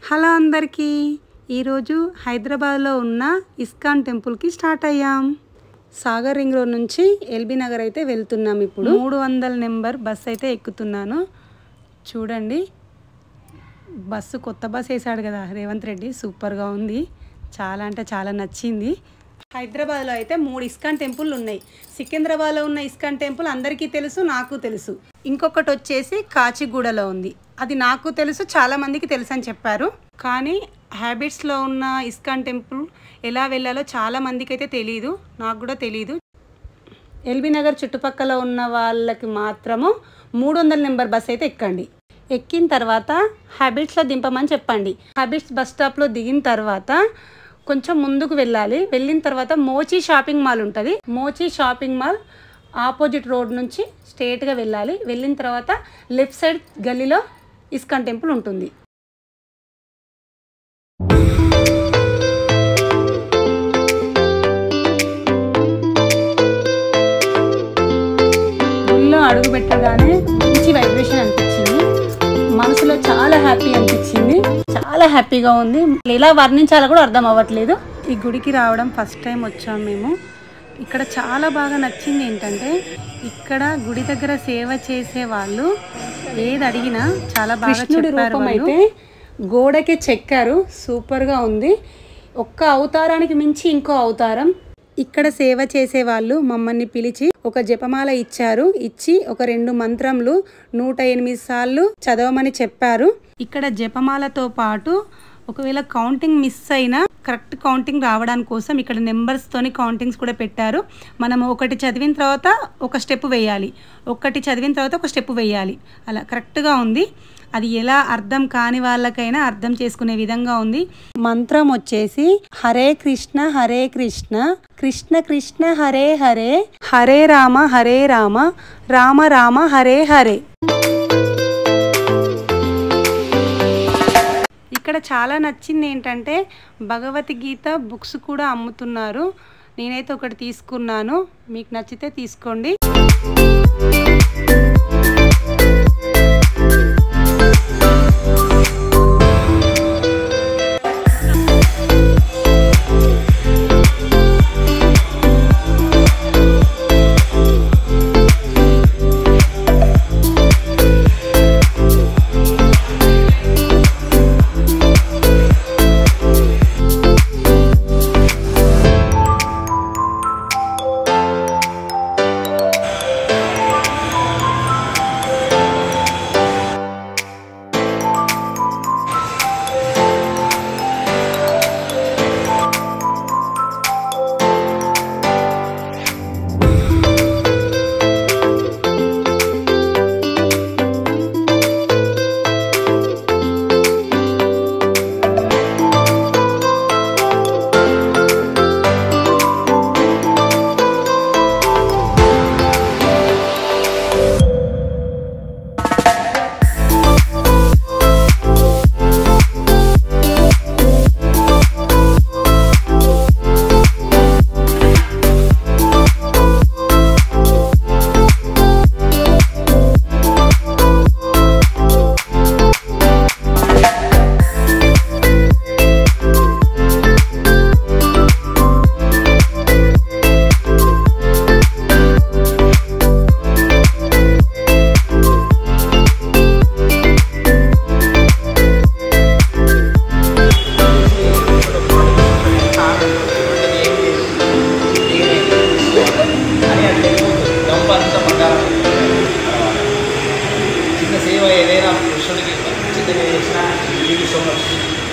Hello అందరికీ, ఈరోజు హైదరాబాద్లో ఉన్న ఇస్కాన్ టెంపుల్కి స్టార్ట్ అయ్యాం. సాగర్ రింగ్ రోడ్ నుంచి ఎల్బీ నగర్ అయితే వెళ్తున్నాం. ఇప్పుడు 300 నెంబర్ బస్ అయితే ఎక్కుతున్నాను. చూడండి, బస్సు కొత్త బస్ వేసాడు కదా రేవంత్ రెడ్డి, సూపర్గా ఉంది. చాలా అంటే చాలా నచ్చింది. హైదరాబాద్లో అయితే 3 ఇస్కాన్ టెంపుల్ ఉన్నాయి. సికింద్రాబాద్లో ఉన్న ఇస్కాన్ టెంపుల్ అందరికీ తెలుసు, నాకు తెలుసు. ఇంకొకటి వచ్చేసి కాచిగూడలో ఉంది, అది నాకు తెలుసు, చాలామందికి తెలుసు అని చెప్పారు. కానీ హ్యాబిట్స్లో ఉన్న ఇస్కాన్ టెంపుల్ ఎలా వెళ్ళాలో చాలామందికి అయితే తెలియదు, నాకు కూడా తెలియదు. ఎల్బీ నగర్ చుట్టుపక్కల ఉన్న వాళ్ళకి మాత్రము 300 నెంబర్ బస్ అయితే ఎక్కండి. ఎక్కిన తర్వాత హ్యాబిట్స్లో దింపమని చెప్పండి. హ్యాబిట్స్ బస్ స్టాప్లో దిగిన తర్వాత కొంచెం ముందుకు వెళ్ళాలి. వెళ్ళిన తర్వాత మోచి షాపింగ్ మాల్ ఉంటుంది. మోచి షాపింగ్ మాల్ ఆపోజిట్ రోడ్ నుంచి స్ట్రేట్గా వెళ్ళాలి. వెళ్ళిన తర్వాత లెఫ్ట్ సైడ్ గల్లీలో ఇస్కాన్ టెంపుల్ ఉంటుంది. గుళ్ళో అడుగు పెట్టగానే మంచి వైబ్రేషన్ అనిపించింది. మనసులో చాలా హ్యాపీ అనిపించింది, చాలా హ్యాపీగా ఉంది. ఎలా వర్ణించాలో కూడా అర్థం అవ్వట్లేదు. ఈ గుడికి రావడం ఫస్ట్ టైం వచ్చాం మేము. ఇక్కడ చాలా బాగా నచ్చింది ఏంటంటే, ఇక్కడ గుడి దగ్గర సేవ చేసే వాళ్ళు ఏది అడిగినా చాలా బాగా చెప్పారు. అయితే గోడకే చెక్కారు, సూపర్గా ఉంది. ఒక్క అవతారానికి మించి ఇంకో అవతారం. ఇక్కడ సేవ చేసే వాళ్ళు మమ్మల్ని పిలిచి ఒక జపమాల ఇచ్చారు. ఇచ్చి ఒక 2 మంత్రములు 108 సార్లు చదవమని చెప్పారు. ఇక్కడ జపమాలతో పాటు ఒకవేళ కౌంటింగ్ మిస్ అయినా కరెక్ట్ కౌంటింగ్ రావడానికి కోసం ఇక్కడ నెంబర్స్తోని కౌంటింగ్స్ కూడా పెట్టారు. మనము ఒకటి చదివిన తర్వాత ఒక స్టెప్ వేయాలి, ఒకటి చదివిన తర్వాత ఒక స్టెప్ వేయాలి. అలా కరెక్ట్గా ఉంది. అది ఎలా అర్థం కాని వాళ్ళకైనా అర్థం చేసుకునే విధంగా ఉంది. మంత్రం వచ్చేసి హరే కృష్ణ కృష్ణ కృష్ణ హరే హరే, హరే రామ రామ రామ హరే హరే. ఇక్కడ చాలా నచ్చింది ఏంటంటే, భగవద్గీత బుక్స్ కూడా అమ్ముతున్నారు. నేనైతే ఒకటి తీసుకున్నాను, మీకు నచ్చితే తీసుకోండి.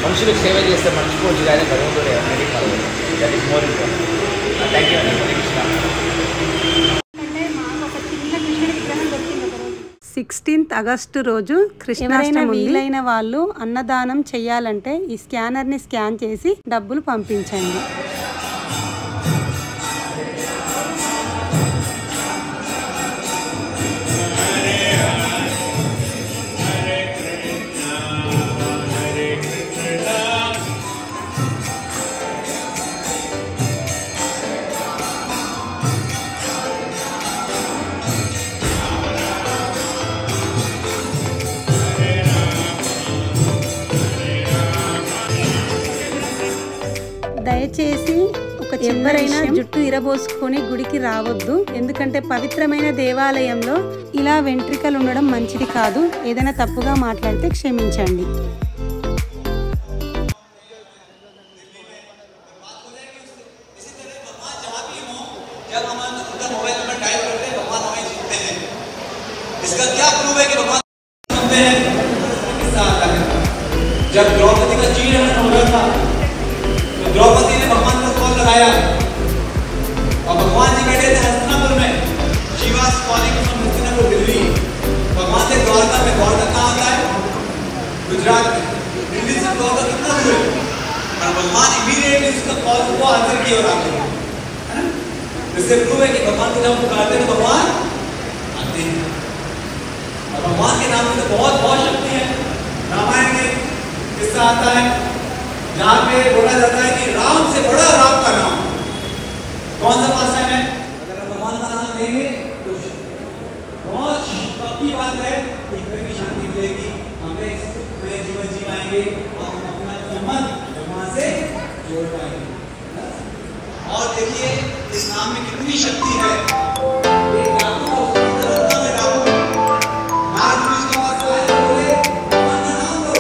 మనుషులకు సేవ చేస్తే మర్చిపోవచ్చు, కానీ భగవంతుడు that is more important. Thank you అండి. హరే కృష్ణ. 16th ఆగస్టు రోజు కృష్ణాష్టమి. వీలైన వాళ్ళు అన్నదానం చేయాలంటే ఈ స్కానర్ని స్కాన్ చేసి డబ్బులు పంపించండి. దయచేసి ఎవరైనా జుట్టు ఇరబోసుకొని గుడికి రావద్దు. ఎందుకంటే పవిత్రమైన దేవాలయంలో ఇలా వెంట్రికలు ఉండడం మంచిది కాదు. ఏదైనా తప్పుగా మాట్లాడితే క్షమించండి. जब द्रौपदी का चीरहरण हो रहा था तो द्रौपदी ने भगवान को कॉल लगाया और भगवान जी बैठे थे हस्तिनापुर में. She was calling from Hastinapur Delhi. भगवान से द्वारका में, द्वारका कहाँ आता है? गुजरात में. दिल्ली से द्वारका कितना दूर है? और भगवान इमीडिएटली उसका कॉल को आंसर किया और आते हैं. इससे प्रूव है कि भगवान को जब पुकारते हैं भगवान आते हैं. और भगवान के नाम में तो बहुत बहुत शक्ति है. रामायण में किस्सा आता है जहाँ पे बोला जाता है कि राम से बड़ा राम का नाम. कौन सा पासा है? अगर भगवान का नाम लेंगे तो बहुत पक्की बात है कि घर की शांति मिलेगी, हमें नए जीवन जी पाएंगे और हम अपना संबंध भगवान से जोड़ पाएंगे. और देखिए इस नाम में कितनी शक्ति है. एक डाकू को में डाकू नाग इसका मसला है, बोले भगवान का नाम लो.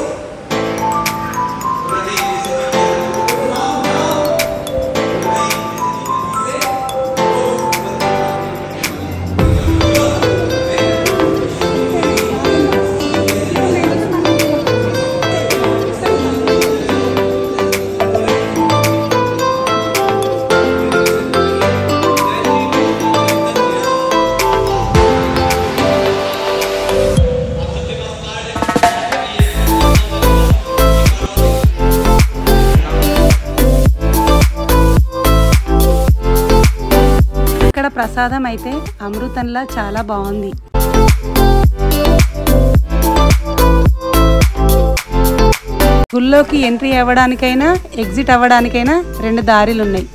ఇక్కడ ప్రసాదం అయితే అమృతంలా చాలా బాగుంది. గుళ్ళోకి ఎంట్రీ అవ్వడానికైనా ఎగ్జిట్ అవ్వడానికైనా 2 దారులు ఉన్నాయి.